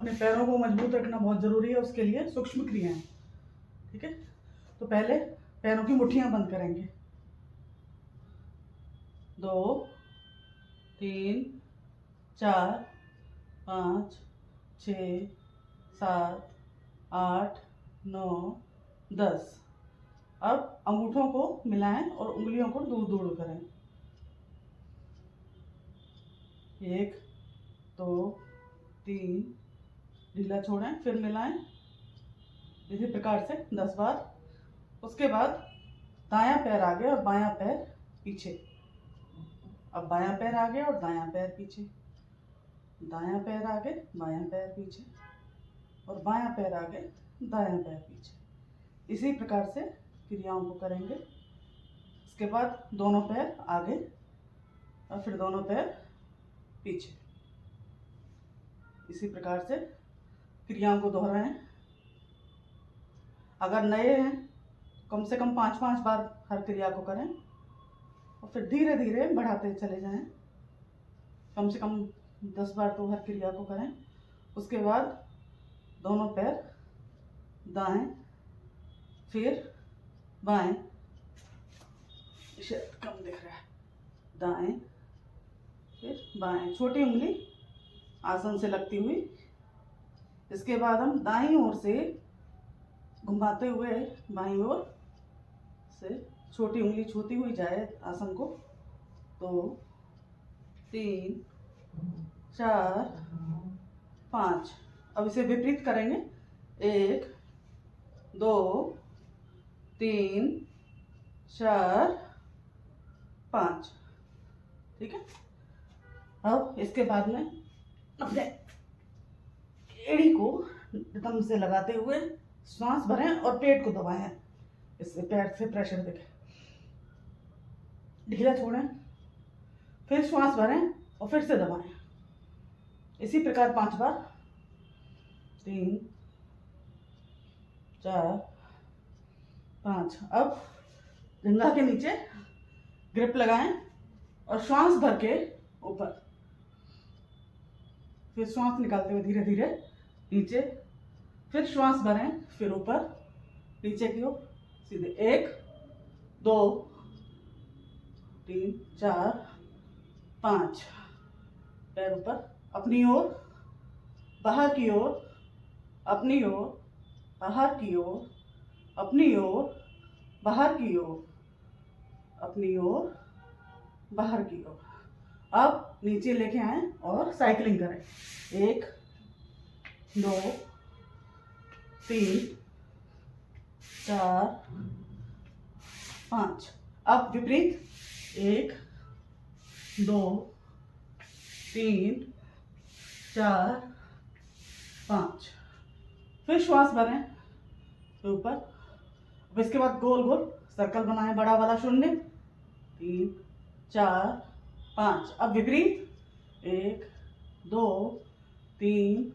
अपने पैरों को मजबूत रखना बहुत ज़रूरी है, उसके लिए सूक्ष्म क्रियाएं। ठीक है, तो पहले पैरों की मुट्ठियां बंद करेंगे। 2 3 4 5 6 7 8 9 10। अब अंगूठों को मिलाएं और उंगलियों को दूर दूर करें। 1 2 3, ढीला छोड़ें, फिर मिलाएं, इसी प्रकार से 10 बार। उसके बाद दायां पैर आगे और बायां पैर पीछे। अब बायां पैर आगे और दायां पैर पीछे, दायां पैर आगे बायां पैर पीछे, और बायां पैर आगे दायां पैर पीछे। इसी प्रकार से क्रियाओं को करेंगे। इसके बाद दोनों पैर आगे और फिर दोनों पैर पीछे। इसी प्रकार से क्रियाओं को दोहराएं। अगर नए हैं कम से कम 5-5 बार हर क्रिया को करें और फिर धीरे धीरे बढ़ाते चले जाएं। कम से कम 10 बार तो हर क्रिया को करें। उसके बाद दोनों पैर दाएं फिर बाएं, शायद कम दिख रहा है, दाएं फिर बाएं, छोटी उंगली आसन से लगती हुई। इसके बाद हम दाईं ओर से घुमाते हुए बाईं ओर से छोटी उंगली छूती हुई जाए आसन को। 2 3 4 5। अब इसे विपरीत करेंगे। 1 2 3 4 5। ठीक है, अब इसके बाद में अपने एड़ी को रिदम से लगाते हुए श्वास भरें और पेट को दबाएं। इससे पैर से प्रेशर देखें। ढीला छोड़ें, फिर श्वास भरें और फिर से दबाएं। इसी प्रकार 5 बार। 3 4 5। अब जंघा के नीचे ग्रिप लगाएं और श्वास भर के ऊपर, फिर श्वास निकालते हुए धीरे धीरे नीचे, फिर श्वास भरें, फिर ऊपर नीचे की ओर सीधे। 1 2 3 4 5। पैर ऊपर, अपनी ओर बाहर की ओर, अपनी ओर बाहर की ओर, अपनी ओर बाहर की ओर, अपनी ओर बाहर की ओर। अब नीचे लेके आए और साइकिलिंग करें। 1 2 3 4 5। अब विपरीत। 1 2 3 4 5। फिर श्वास भरें, फिर ऊपर। अब इसके बाद गोल गोल सर्कल बनाएं, बड़ा वाला शून्य। 3 4 5। अब विपरीत। 1 2 3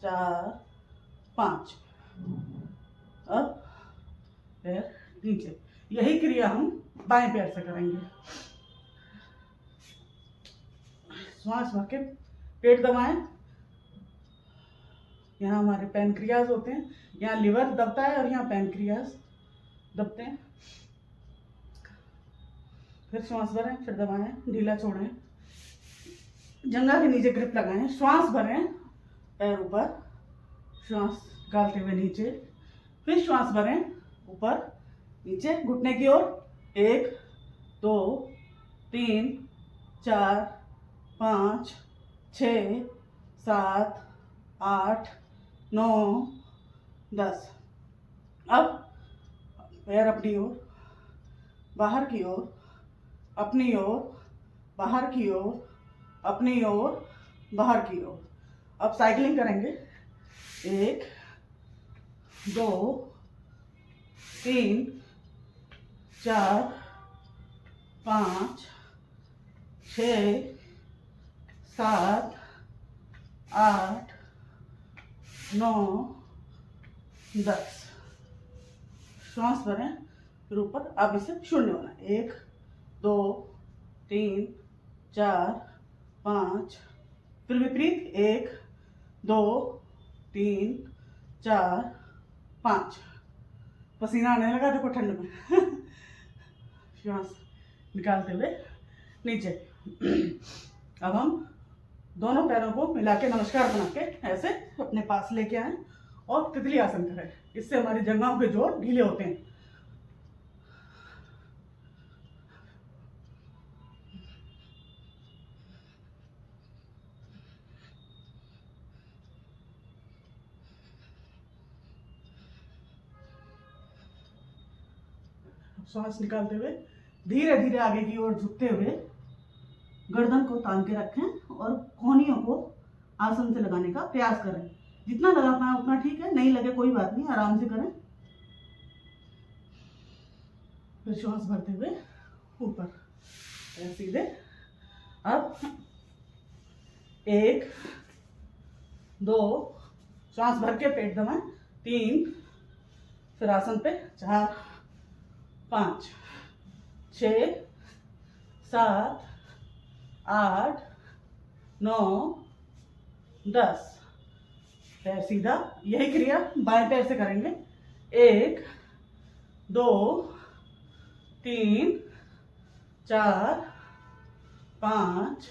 4 5। अब पैर नीचे। यही क्रिया हम बाएं पैर से करेंगे। श्वास भर के पेट दबाएं। यहाँ हमारे पैनक्रियाज होते हैं, यहाँ लिवर दबता है और यहाँ पैनक्रियाज दबते हैं। फिर श्वास भरें, फिर दबाएं, ढीला छोड़ें, जंघा के नीचे ग्रिप लगाएं, श्वास भरें, पैर ऊपर, श्वास निकालते हुए नीचे, फिर श्वास भरें, ऊपर नीचे, घुटने की ओर। 1 2 3 4 5 6 7 8 9 10। अब पैर अपनी ओर, बाहर की ओर, अपनी ओर, बाहर की ओर, अपनी ओर, बाहर की ओर। अब साइकिलिंग करेंगे। 1 2 3 4 5 6 7 8 9 10। श्वास भरें, फिर ऊपर। अब इसे शून्य होना है। 1 2 3 4 5। फिर विपरीत। 1 2 3 4 5। पसीना आने लगा देखो ठंड में। श्वास निकालते हुए नीचे। अब हम दोनों पैरों को मिला के नमस्कार बना के ऐसे अपने पास लेके आए और तितली आसन करें। इससे हमारी जंघाओं के जोड़ ढीले होते हैं। श्वास निकालते हुए धीरे धीरे आगे की ओर झुकते हुए गर्दन को तान के रखें और कोहनियों को आसन से लगाने का प्रयास करें। जितना लगा पाए उतना ठीक है, नहीं लगे कोई बात नहीं, आराम से करें। फिर श्वास भरते हुए ऊपर सीधे। अब 1 2 श्वास भर के पेट दबाएं, 3, फिर आसन पे 4 5 6 7 8 9 10। पैर सीधा। यही क्रिया बाएं पैर से करेंगे। 1 2 3 4 5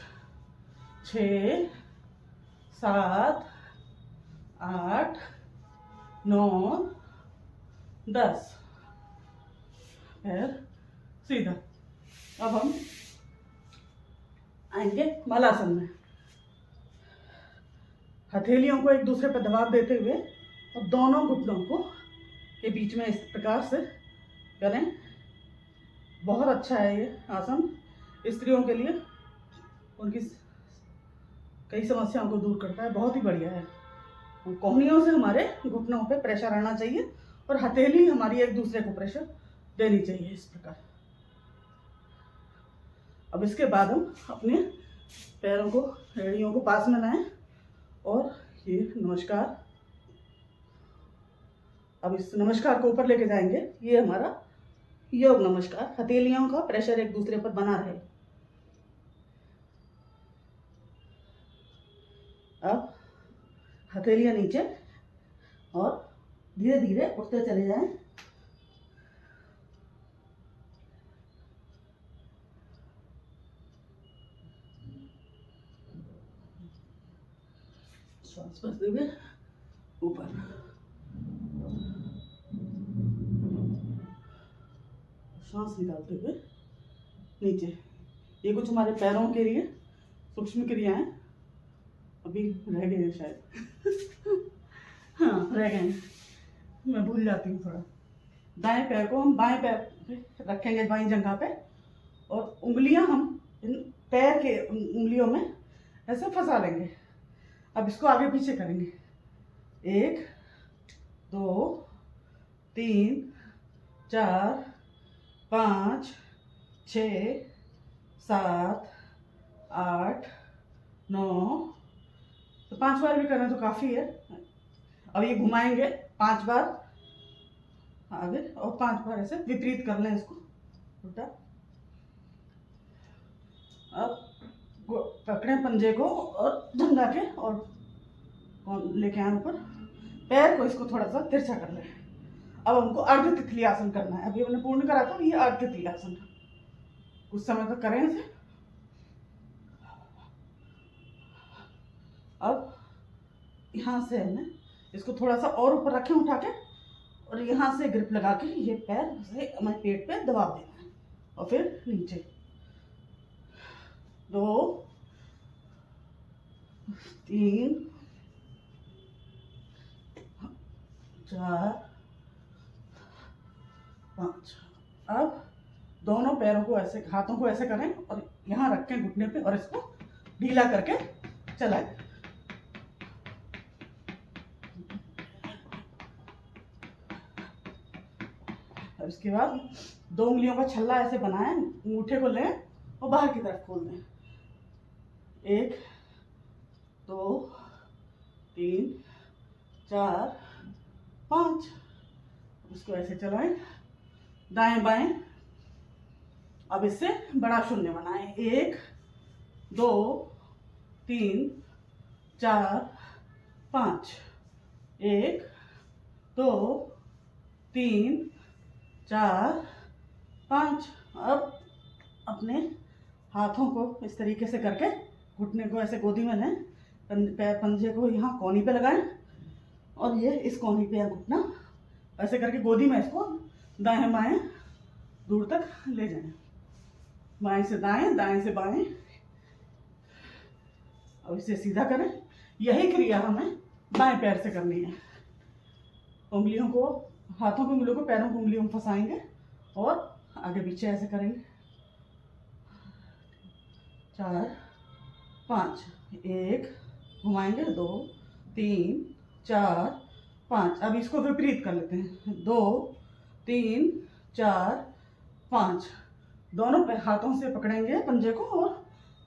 6 7 8 9 10। पैर सीधा। अब हम आएंगे मलासन में। हथेलियों को एक दूसरे पर दबाव देते हुए और दोनों घुटनों को के बीच में इस प्रकार से करें। बहुत अच्छा है ये आसन स्त्रियों के लिए, उनकी कई समस्याओं को दूर करता है। बहुत ही बढ़िया है। कोहनियों से हमारे घुटनों पे प्रेशर आना चाहिए और हथेली हमारी एक दूसरे को प्रेशर देनी चाहिए इस प्रकार। अब इसके बाद हम अपने पैरों को, एड़ियों को पास में लाएं और ये नमस्कार। अब इस नमस्कार को ऊपर लेके जाएंगे। ये हमारा योग नमस्कार। हथेलियों का प्रेशर एक दूसरे पर बना रहे। अब हथेलियां नीचे और धीरे धीरे उठते चले जाएं। श्वास भरते हुए ऊपर। श्वास निकालते हुए नीचे। ये कुछ हमारे पैरों के लिए सूक्ष्म क्रियाएं अभी रह गए हैं शायद। हाँ, रह गए हैं, मैं भूल जाती हूँ थोड़ा। दाएं पैर को हम बाएं पैर पे रखेंगे, बाएं जंघा पे, और उंगलियां हम इन पैर के उंगलियों में ऐसे फंसा लेंगे। अब इसको आगे पीछे करेंगे। 1 2 3 4 5 6 7 8 9। तो 5 बार भी करें तो काफ़ी है। अब ये घुमाएंगे 5 बार आगे और 5 बार ऐसे विपरीत कर लें इसको उल्टा। अब पकड़ें पंजे को और जंघा के और लेके आए ऊपर। पैर को इसको थोड़ा सा तिरछा कर लें। अब हमको अर्ध तितली आसन करना है। अभी हमने पूर्ण करा था, ये अर्ध तितली आसन। कुछ समय तक करें इसे। अब यहाँ से हमने इसको थोड़ा सा और ऊपर रखें उठा के, और यहाँ से ग्रिप लगा के ये पैर से हमारे पेट पे दबाव देना है और फिर नीचे। 2 3 4 5। अब दोनों पैरों को ऐसे, हाथों को ऐसे करें और यहाँ रखें घुटने पे और इसको ढीला करके चलाएं। अब इसके बाद 2 उंगलियों का छल्ला ऐसे बनाएं, अंगूठे को लें और बाहर की तरफ खोल दें। 1 2 3 4 5। इसको ऐसे चलाएं दाएं बाएं। अब इससे बड़ा शून्य बनाएं। 1 2 3 4 5। 1 2 3 4 5। अब अपने हाथों को इस तरीके से करके घुटने को ऐसे गोदी में लें, पैर पंजे को यहाँ कोहनी पे लगाएं और ये इस कोहनी पे या घुटना ऐसे करके गोदी में इसको दाएं बाएं दूर तक ले जाएं, बाएं से दाएं, दाएं से बाएं। और इसे सीधा करें। यही क्रिया हमें बाएं पैर से करनी है। उंगलियों को, हाथों की उंगलियों को पैरों की उंगलियों में फंसाएंगे और आगे पीछे ऐसे करेंगे। 4 5, 1 घुमाएंगे, 2 3 4 5। अब इसको विपरीत कर लेते हैं। 2 3 4 5। दोनों हाथों से पकड़ेंगे पंजे को और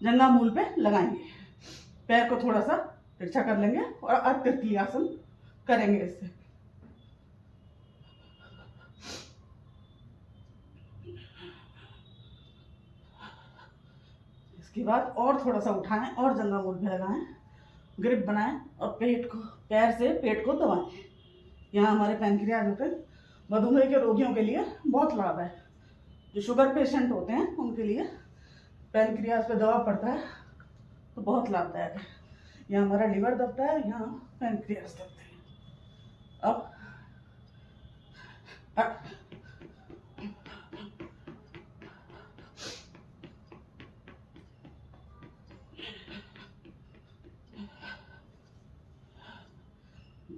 जंघा मूल पे लगाएंगे। पैर को थोड़ा सा तिरछा कर लेंगे और अर्ध तिरछी आसन करेंगे इससे। इसके बाद और थोड़ा सा उठाएं और जंघा मूल पे लगाएं, ग्रिप बनाएं और पेट को, पैर से पेट को दबाएं। यहाँ हमारे पैनक्रियाज होते हैं, मधुमेह के रोगियों के लिए बहुत लाभ है। जो शुगर पेशेंट होते हैं उनके लिए पैनक्रियाज पे दबाव पड़ता है तो बहुत लाभदायक है। यहाँ हमारा लिवर दबता है, यहाँ पैनक्रियाज दबते हैं। अब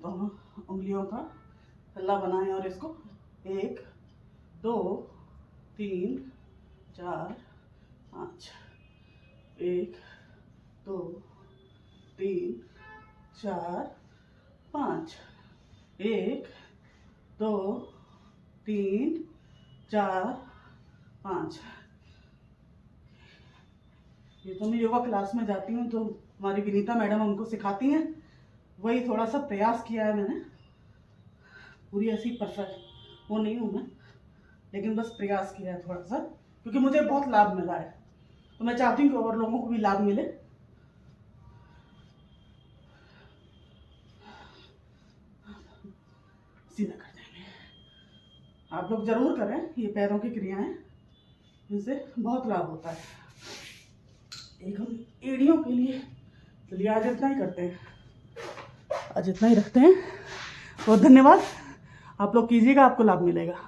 दोनों उंगलियों का हल्ला बनाएं और इसको 1 2 3 4 5। 1 2 3 4 5। 1 2 3 4 5। ये तो मैं योगा क्लास में जाती हूँ तो हमारी विनीता मैडम हमको सिखाती हैं, वही थोड़ा सा प्रयास किया है मैंने। पूरी ऐसी परफेक्ट वो नहीं हूँ मैं, लेकिन बस प्रयास किया है थोड़ा सा, क्योंकि मुझे बहुत लाभ मिला है तो मैं चाहती हूँ कि और लोगों को भी लाभ मिले। सीधा कर देंगे। आप लोग जरूर करें ये पैरों की क्रियाएं, इनसे बहुत लाभ होता है। एक हम एड़ियों के लिए चलिए आज इतना ही करते हैं, आज इतना ही रखते हैं। बहुत धन्यवाद, आप लोग कीजिएगा, आपको लाभ मिलेगा।